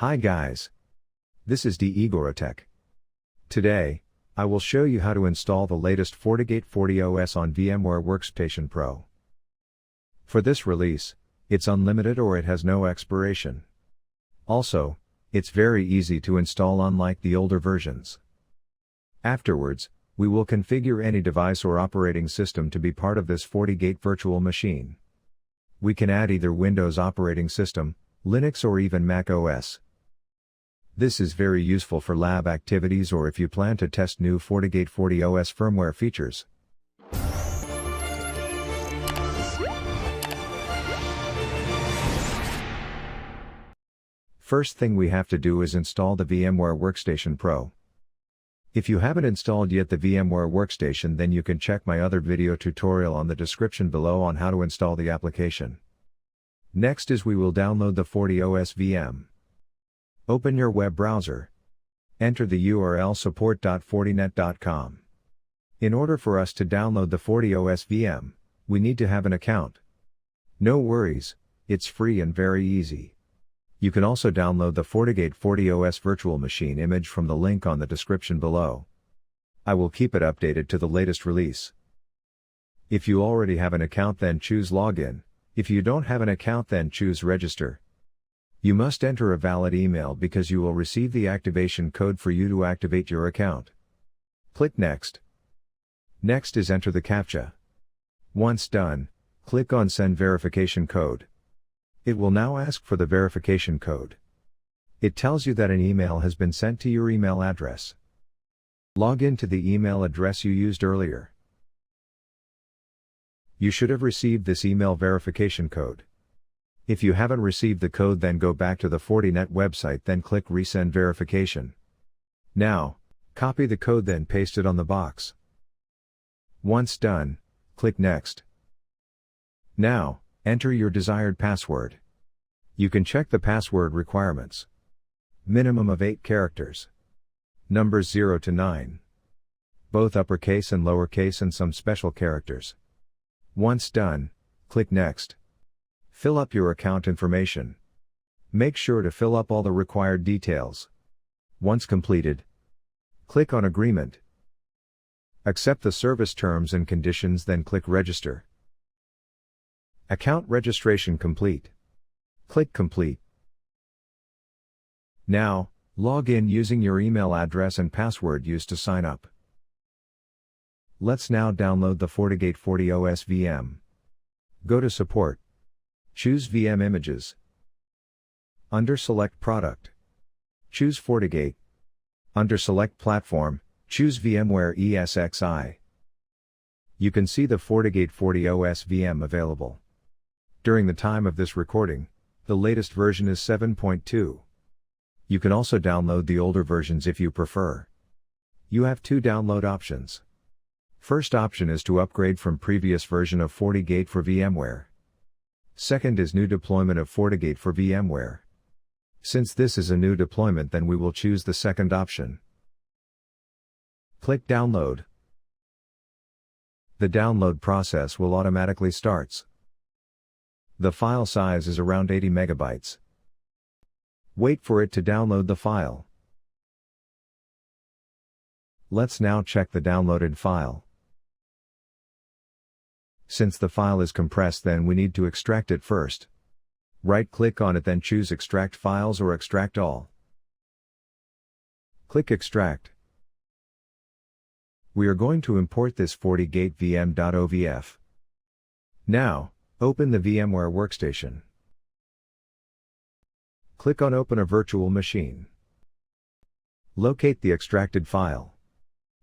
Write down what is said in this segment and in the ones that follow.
Hi guys. This is IgoroTech. Today, I will show you how to install the latest FortiGate 40 OS on VMware Workstation Pro. For this release, it's unlimited or it has no expiration. Also, it's very easy to install unlike the older versions. Afterwards, we will configure any device or operating system to be part of this FortiGate virtual machine. We can add either Windows operating system, Linux or even Mac OS. This is very useful for lab activities or if you plan to test new FortiGate 40 OS firmware features. First thing we have to do is install the VMware Workstation Pro. If you haven't installed yet the VMware Workstation, then you can check my other video tutorial on the description below on how to install the application. Next is we will download the 40 OS VM. Open your web browser. Enter the URL support.fortinet.com. In order for us to download the 40 OS VM, we need to have an account. No worries, it's free and very easy. You can also download the FortiGate 40 OS virtual machine image from the link on the description below. I will keep it updated to the latest release. If you already have an account, then choose Login. If you don't have an account, then choose Register. You must enter a valid email because you will receive the activation code for you to activate your account. Click Next. Next is enter the CAPTCHA. Once done, click on Send Verification Code. It will now ask for the verification code. It tells you that an email has been sent to your email address. Log in to the email address you used earlier. You should have received this email verification code. If you haven't received the code, then go back to the Fortinet website, then click Resend Verification. Now, copy the code, then paste it on the box. Once done, click Next. Now, enter your desired password. You can check the password requirements. Minimum of 8 characters. Numbers 0 to 9. Both uppercase and lowercase and some special characters. Once done, click Next. Fill up your account information. Make sure to fill up all the required details. Once completed, click on Agreement. Accept the service terms and conditions, then click Register. Account registration complete. Click Complete. Now, log in using your email address and password used to sign up. Let's now download the FortiGate 40 OS VM. Go to Support. Choose VM Images. Under Select Product, choose FortiGate. Under Select Platform, choose VMware ESXi. You can see the FortiGate 40 OS VM available. During the time of this recording, the latest version is 7.2. You can also download the older versions if you prefer. You have two download options. First option is to upgrade from previous version of FortiGate for VMware. Second is new deployment of FortiGate for VMware. Since this is a new deployment, then we will choose the second option. Click Download. The download process will automatically starts. The file size is around 80 megabytes. Wait for it to download the file. Let's now check the downloaded file. Since the file is compressed, then we need to extract it first. Right-click on it, then choose Extract Files or Extract All. Click Extract. We are going to import this FortiGate VM.ovf. Now, open the VMware Workstation. Click on Open a Virtual Machine. Locate the extracted file.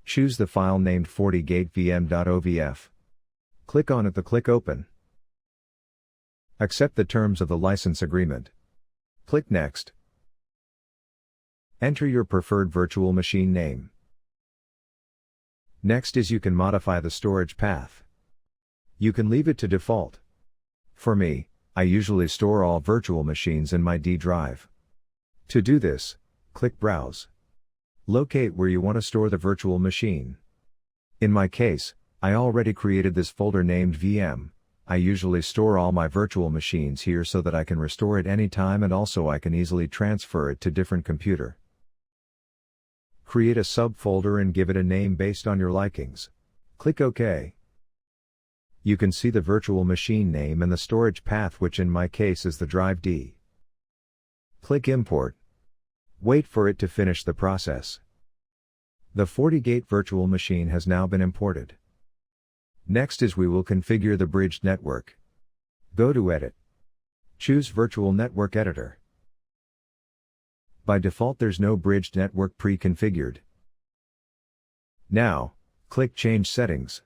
Choose the file named FortiGate VM.ovf. Click on it, click Open. Accept the terms of the license agreement. Click Next. Enter your preferred virtual machine name. Next is you can modify the storage path. You can leave it to default. For me, I usually store all virtual machines in my D drive. To do this, click Browse. Locate where you want to store the virtual machine. In my case, I already created this folder named VM, I usually store all my virtual machines here so that I can restore it anytime, and also I can easily transfer it to different computer. Create a subfolder and give it a name based on your likings. Click OK. You can see the virtual machine name and the storage path, which in my case is the drive D. Click Import. Wait for it to finish the process. The FortiGate virtual machine has now been imported. Next is we will configure the bridged network. Go to Edit. Choose Virtual Network Editor. By default there's no bridged network pre-configured. Now, click Change Settings.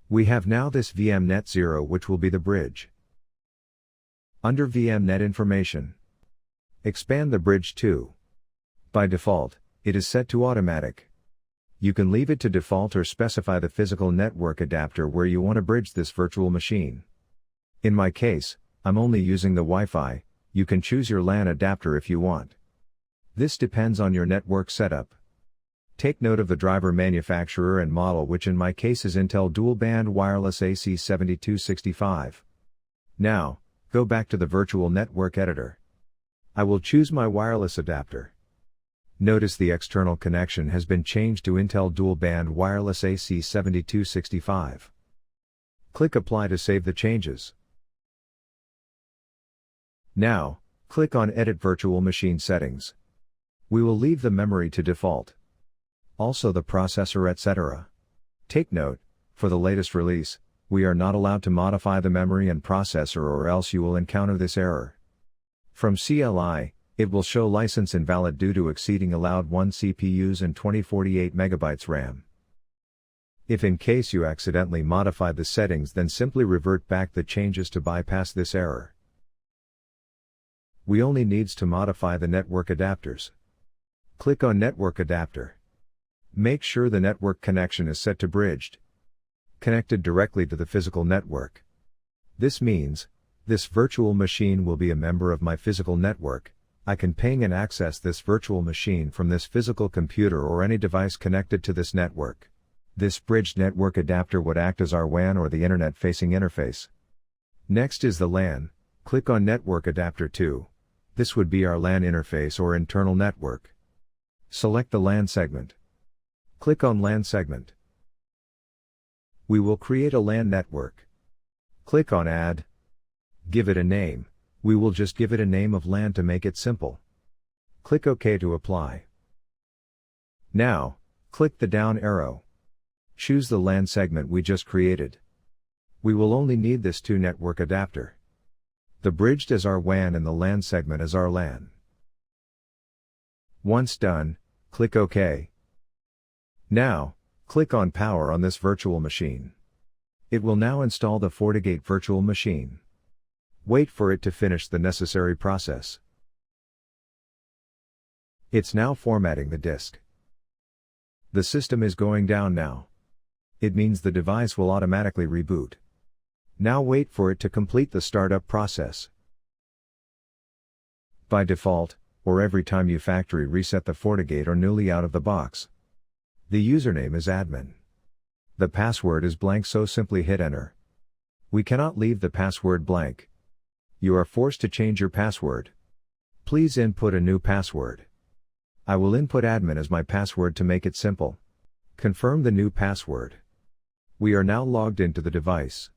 We have now this VMnet 0, which will be the bridge. Under VMnet Information, expand the bridge to. By default, it is set to automatic. You can leave it to default or specify the physical network adapter where you want to bridge this virtual machine. In my case, I'm only using the Wi-Fi. You can choose your LAN adapter if you want. This depends on your network setup. Take note of the driver manufacturer and model, which in my case is Intel Dual Band Wireless AC7265. Now, go back to the virtual network editor. I will choose my wireless adapter. Notice the external connection has been changed to Intel Dual Band Wireless AC7265. Click Apply to save the changes. Now, click on Edit Virtual Machine Settings. We will leave the memory to default. Also the processor, etc. Take note, for the latest release, we are not allowed to modify the memory and processor, or else you will encounter this error. From CLI, it will show license invalid due to exceeding allowed 1 CPUs and 2048 MB RAM. If in case you accidentally modify the settings, then simply revert back the changes to bypass this error. We only needs to modify the network adapters. Click on Network Adapter. Make sure the network connection is set to bridged, connected directly to the physical network. This means, this virtual machine will be a member of my physical network. I can ping and access this virtual machine from this physical computer or any device connected to this network. This bridged network adapter would act as our WAN or the internet-facing interface. Next is the LAN. Click on Network Adapter 2. This would be our LAN interface or internal network. Select the LAN segment. Click on LAN segment. We will create a LAN network. Click on Add. Give it a name. We will just give it a name of LAN to make it simple. Click OK to apply. Now, click the down arrow. Choose the LAN segment we just created. We will only need this 2 network adapter. The bridged as our WAN and the LAN segment as our LAN. Once done, click OK. Now, click on Power on this virtual machine. It will now install the FortiGate virtual machine. Wait for it to finish the necessary process. It's now formatting the disk. The system is going down now. It means the device will automatically reboot. Now wait for it to complete the startup process. By default, or every time you factory reset the FortiGate or newly out of the box, the username is admin. The password is blank, so simply hit enter. We cannot leave the password blank. You are forced to change your password. Please input a new password. I will input admin as my password to make it simple. Confirm the new password. We are now logged into the device.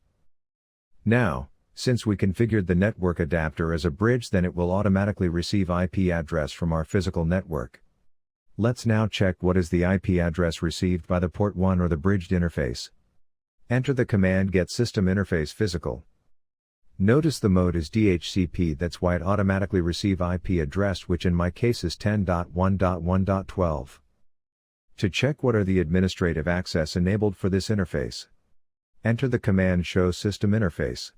Now, since we configured the network adapter as a bridge, then it will automatically receive IP address from our physical network. Let's now check what is the IP address received by the port 1 or the bridged interface. Enter the command get system interface physical. Notice the mode is DHCP, that's why it automatically receive IP address, which in my case is 10.1.1.12. To check what are the administrative access enabled for this interface, enter the command show system interface.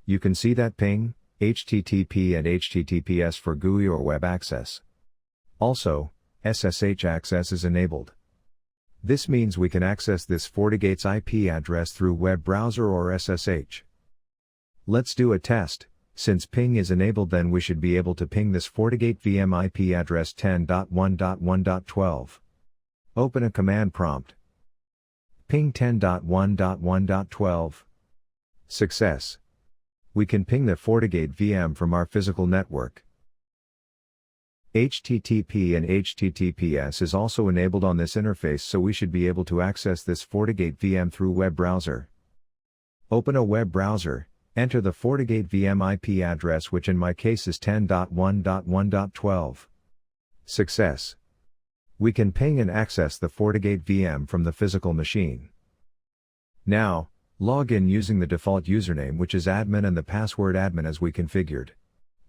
You can see that ping, HTTP and HTTPS for GUI or web access. Also, SSH access is enabled. This means we can access this FortiGate's IP address through web browser or SSH. Let's do a test. Since ping is enabled, then we should be able to ping this FortiGate VM IP address 10.1.1.12. Open a command prompt. Ping 10.1.1.12. Success. We can ping the FortiGate VM from our physical network. HTTP and HTTPS is also enabled on this interface, so we should be able to access this FortiGate VM through web browser. Open a web browser, enter the FortiGate VM IP address, which in my case is 10.1.1.12. Success. We can ping and access the FortiGate VM from the physical machine. Now, log in using the default username, which is admin, and the password admin as we configured.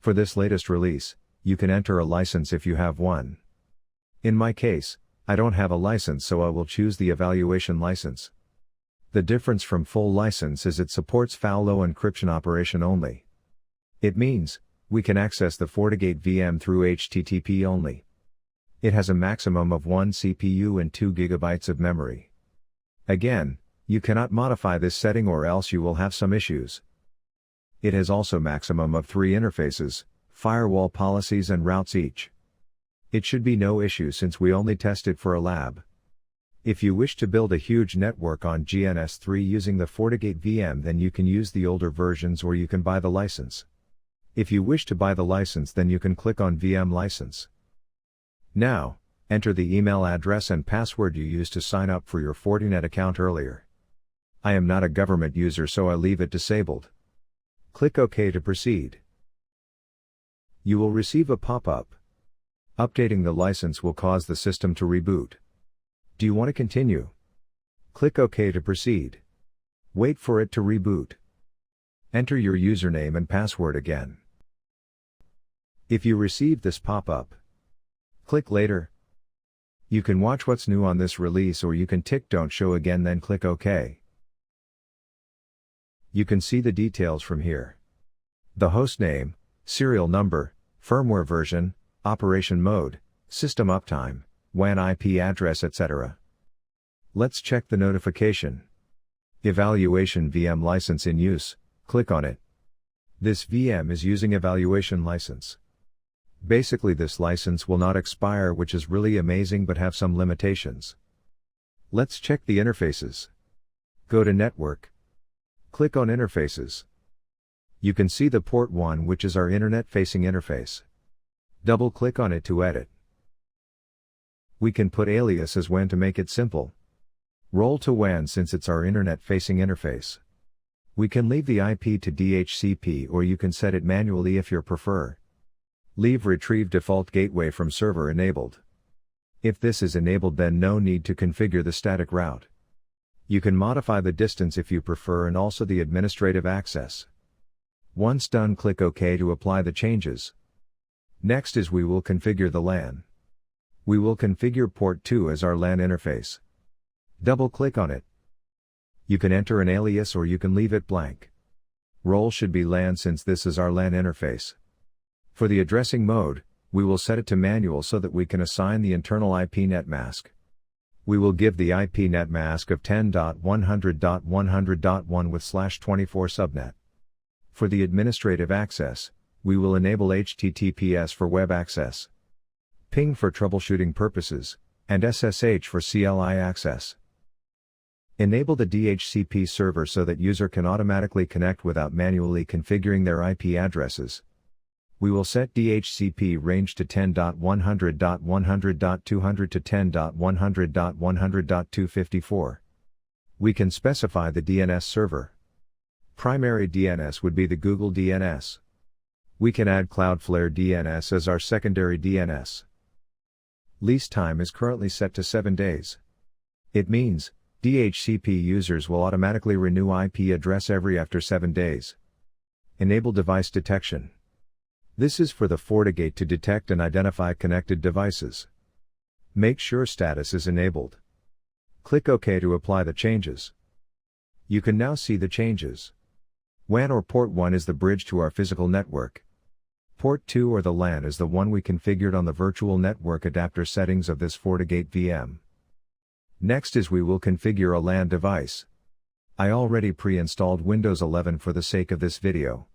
For this latest release, you can enter a license if you have one. In my case, I don't have a license, so I will choose the evaluation license. The difference from full license is it supports FALO encryption operation only. It means, we can access the FortiGate VM through HTTP only. It has a maximum of 1 CPU and 2 GB of memory. Again, you cannot modify this setting or else you will have some issues. It has also maximum of 3 interfaces, firewall policies and routes each. It should be no issue since we only test it for a lab. If you wish to build a huge network on GNS3 using the FortiGate VM, then you can use the older versions or you can buy the license. If you wish to buy the license, then you can click on VM license. Now, enter the email address and password you used to sign up for your Fortinet account earlier. I am not a government user, so I leave it disabled. Click OK to proceed. You will receive a pop-up. Updating the license will cause the system to reboot. Do you want to continue? Click OK to proceed. Wait for it to reboot. Enter your username and password again. If you receive this pop-up, click Later. You can watch what's new on this release, or you can tick Don't Show Again, then click OK. You can see the details from here. The host name, serial number, firmware version, operation mode, system uptime, WAN IP address, etc. Let's check the notification. Evaluation VM license in use, click on it. This VM is using evaluation license. Basically, this license will not expire, which is really amazing but have some limitations. Let's check the interfaces. Go to Network. Click on Interfaces. You can see the port 1, which is our internet-facing interface. Double-click on it to edit. We can put alias as WAN to make it simple. Roll to WAN since it's our internet-facing interface. We can leave the IP to DHCP, or you can set it manually if you prefer. Leave Retrieve Default Gateway from Server enabled. If this is enabled, then no need to configure the static route. You can modify the distance if you prefer, and also the administrative access. Once done, click OK to apply the changes. Next is we will configure the LAN. We will configure port 2 as our LAN interface. Double-click on it. You can enter an alias or you can leave it blank. Role should be LAN since this is our LAN interface. For the addressing mode, we will set it to manual so that we can assign the internal IPnet mask. We will give the IPnet mask of 10.100.100.1 with /24 subnet. For the administrative access, we will enable HTTPS for web access, ping for troubleshooting purposes, and SSH for CLI access. Enable the DHCP server so that user can automatically connect without manually configuring their IP addresses. We will set DHCP range to 10.100.100.200 to 10.100.100.254. We can specify the DNS server. Primary DNS would be the Google DNS. We can add Cloudflare DNS as our secondary DNS. Lease time is currently set to 7 days. It means, DHCP users will automatically renew IP address after 7 days. Enable device detection. This is for the FortiGate to detect and identify connected devices. Make sure status is enabled. Click OK to apply the changes. You can now see the changes. WAN or port 1 is the bridge to our physical network. Port 2 or the LAN is the one we configured on the virtual network adapter settings of this FortiGate VM. Next is we will configure a LAN device. I already pre-installed Windows 11 for the sake of this video.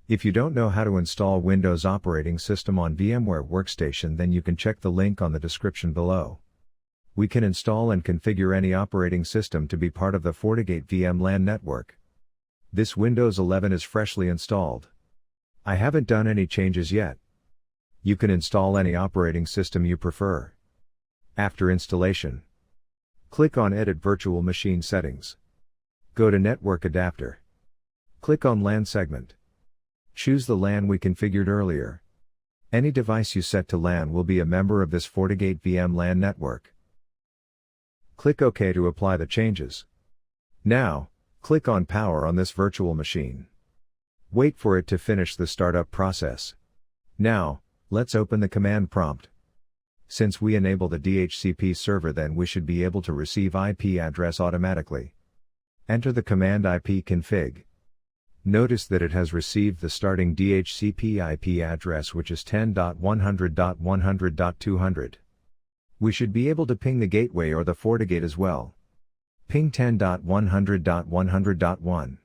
If you don't know how to install Windows operating system on VMware Workstation, then you can check the link on the description below. We can install and configure any operating system to be part of the FortiGate VM LAN network. This Windows 11 is freshly installed. I haven't done any changes yet. You can install any operating system you prefer. After installation, click on Edit Virtual Machine Settings. Go to Network Adapter. Click on LAN segment. Choose the LAN we configured earlier. Any device you set to LAN will be a member of this FortiGate VM LAN network. Click OK to apply the changes. Now, click on Power on this virtual machine. Wait for it to finish the startup process. Now, let's open the command prompt. Since we enable the DHCP server, then we should be able to receive IP address automatically. Enter the command ipconfig. Notice that it has received the starting DHCP IP address, which is 10.100.100.200. We should be able to ping the gateway or the FortiGate as well. Ping 10.100.100.1.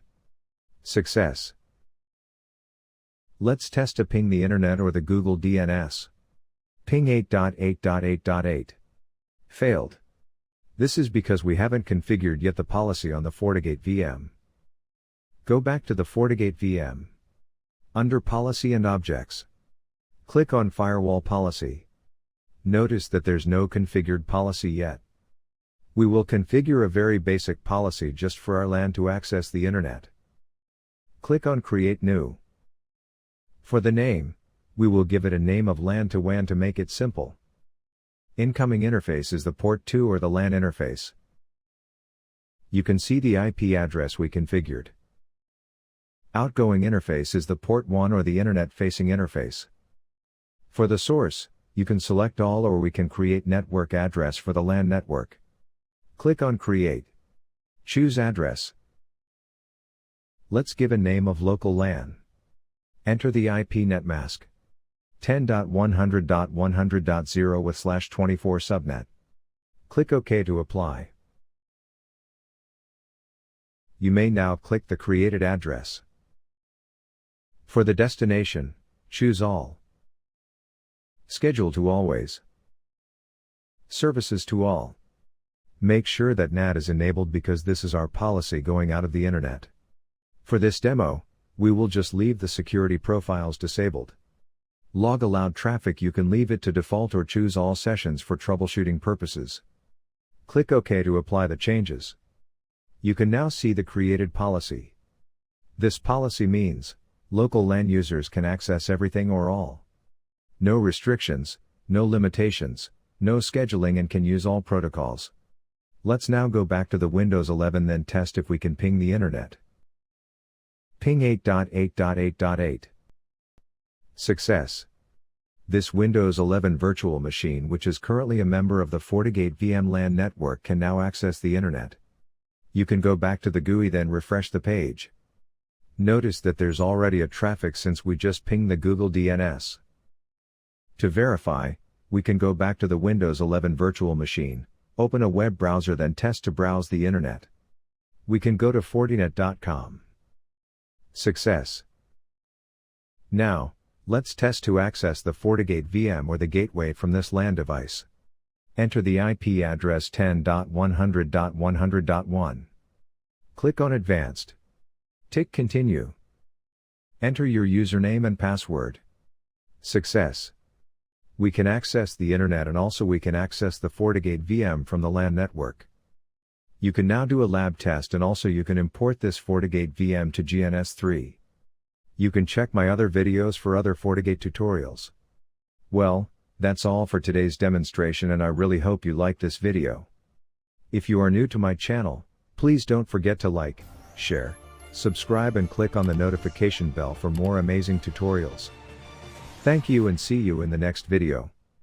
Success. Let's test to ping the internet or the Google DNS. Ping 8.8.8.8. Failed. This is because we haven't configured yet the policy on the FortiGate VM. Go back to the FortiGate VM. Under Policy and Objects, click on Firewall Policy. Notice that there's no configured policy yet. We will configure a very basic policy just for our LAN to access the internet. Click on Create New. For the name, we will give it a name of LAN to WAN to make it simple. Incoming interface is the port 2 or the LAN interface. You can see the IP address we configured. Outgoing interface is the port 1 or the internet-facing interface. For the source, you can select all, or we can create network address for the LAN network. Click on Create. Choose Address. Let's give a name of local LAN. Enter the IP net mask. 10.100.100.0 with /24 subnet. Click OK to apply. You may now click the created address. For the destination, choose All. Schedule to Always. Services to All. Make sure that NAT is enabled because this is our policy going out of the internet. For this demo, we will just leave the security profiles disabled. Log allowed traffic, you can leave it to default or choose all sessions for troubleshooting purposes. Click OK to apply the changes. You can now see the created policy. This policy means, local LAN users can access everything or all. No restrictions, no limitations, no scheduling, and can use all protocols. Let's now go back to the Windows 11, then test if we can ping the internet. Ping 8.8.8.8. Success. This Windows 11 virtual machine, which is currently a member of the FortiGate VM LAN network, can now access the internet. You can go back to the GUI, then refresh the page. Notice that there's already a traffic since we just pinged the Google DNS. To verify, we can go back to the Windows 11 virtual machine, open a web browser, then test to browse the internet. We can go to fortinet.com. Success. Now, let's test to access the FortiGate VM or the gateway from this LAN device. Enter the IP address 10.100.100.1. Click on Advanced. Tick Continue. Enter your username and password. Success. We can access the internet, and also we can access the FortiGate VM from the LAN network. You can now do a lab test, and also you can import this FortiGate VM to GNS3. You can check my other videos for other FortiGate tutorials. Well, that's all for today's demonstration, and I really hope you liked this video. If you are new to my channel, please don't forget to like, share, subscribe, and click on the notification bell for more amazing tutorials. Thank you, and see you in the next video.